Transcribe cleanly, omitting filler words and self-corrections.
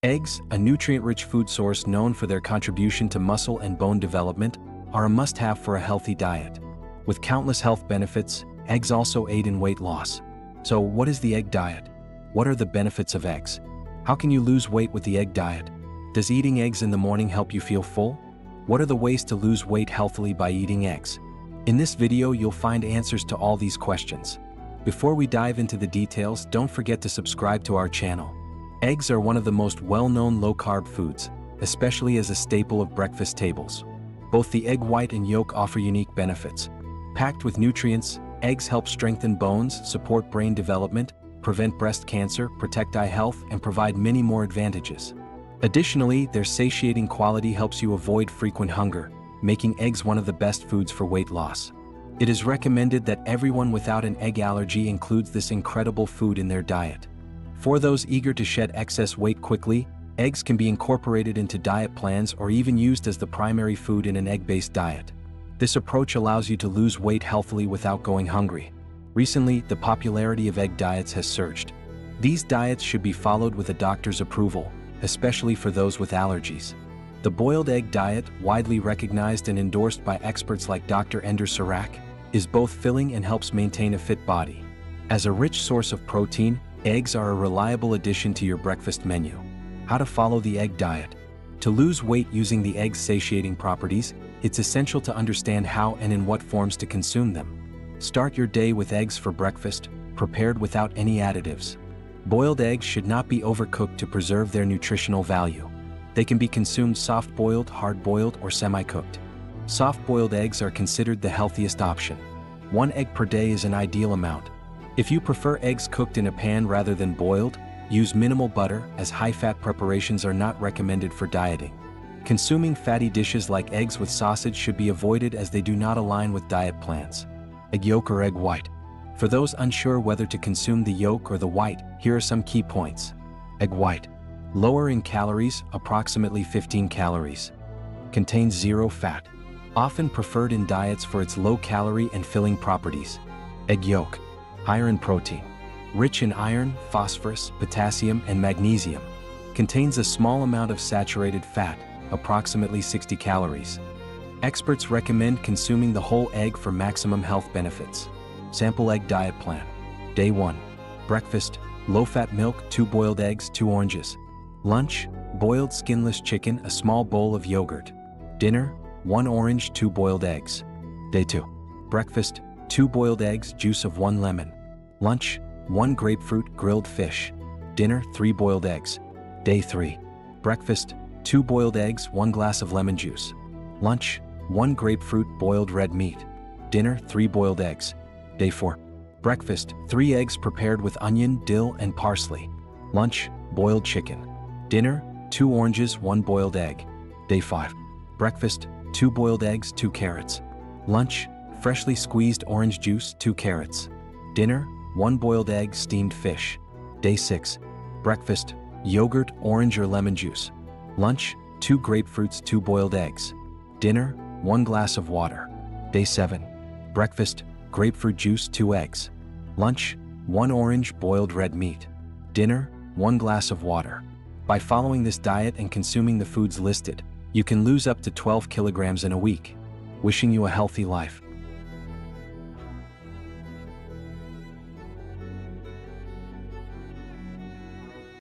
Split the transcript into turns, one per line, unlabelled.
Eggs, a nutrient-rich food source known for their contribution to muscle and bone development, are a must-have for a healthy diet. With countless health benefits, eggs also aid in weight loss. So, what is the egg diet? What are the benefits of eggs? How can you lose weight with the egg diet? Does eating eggs in the morning help you feel full? What are the ways to lose weight healthily by eating eggs? In this video, you'll find answers to all these questions. Before we dive into the details, don't forget to subscribe to our channel. Eggs are one of the most well-known low-carb foods, especially as a staple of breakfast tables. Both the egg white and yolk offer unique benefits. Packed with nutrients, eggs help strengthen bones, support brain development, prevent breast cancer, protect eye health, and provide many more advantages. Additionally, their satiating quality helps you avoid frequent hunger, making eggs one of the best foods for weight loss. It is recommended that everyone without an egg allergy includes this incredible food in their diet. For those eager to shed excess weight quickly, eggs can be incorporated into diet plans or even used as the primary food in an egg-based diet. This approach allows you to lose weight healthily without going hungry. Recently, the popularity of egg diets has surged. These diets should be followed with a doctor's approval, especially for those with allergies. The boiled egg diet, widely recognized and endorsed by experts like Dr. Ender Sarak, is both filling and helps maintain a fit body. As a rich source of protein, eggs are a reliable addition to your breakfast menu. How to follow the egg diet? To lose weight using the egg's satiating properties, it's essential to understand how and in what forms to consume them. Start your day with eggs for breakfast, prepared without any additives. Boiled eggs should not be overcooked to preserve their nutritional value. They can be consumed soft-boiled, hard-boiled, or semi-cooked. Soft-boiled eggs are considered the healthiest option. 1 egg per day is an ideal amount. If you prefer eggs cooked in a pan rather than boiled, use minimal butter, as high-fat preparations are not recommended for dieting. Consuming fatty dishes like eggs with sausage should be avoided as they do not align with diet plans. Egg yolk or egg white. For those unsure whether to consume the yolk or the white, here are some key points. Egg white. Lower in calories, approximately 15 calories. Contains zero fat. Often preferred in diets for its low calorie and filling properties. Egg yolk. Higher in protein. Rich in iron, phosphorus, potassium, and magnesium. Contains a small amount of saturated fat, approximately 60 calories. Experts recommend consuming the whole egg for maximum health benefits. Sample egg diet plan. Day 1. Breakfast, low-fat milk, 2 boiled eggs, 2 oranges. Lunch, boiled skinless chicken, a small bowl of yogurt. Dinner, 1 orange, 2 boiled eggs. Day 2. Breakfast, 2 boiled eggs, juice of 1 lemon. Lunch, 1 grapefruit, grilled fish. Dinner, 3 boiled eggs. Day 3. Breakfast, 2 boiled eggs, 1 glass of lemon juice. Lunch, 1 grapefruit, boiled red meat. Dinner, 3 boiled eggs. Day 4. Breakfast, 3 eggs prepared with onion, dill, and parsley. Lunch, boiled chicken. Dinner, 2 oranges, 1 boiled egg. Day 5. Breakfast, 2 boiled eggs, 2 carrots. Lunch, freshly squeezed orange juice, 2 carrots. Dinner, 1 boiled egg, steamed fish. Day 6. Breakfast, yogurt, orange or lemon juice. Lunch, 2 grapefruits, 2 boiled eggs. Dinner, 1 glass of water. Day 7. Breakfast, grapefruit juice, 2 eggs. Lunch, 1 orange, boiled red meat. Dinner, 1 glass of water. By following this diet and consuming the foods listed, you can lose up to 12 kilograms in a week. Wishing you a healthy life.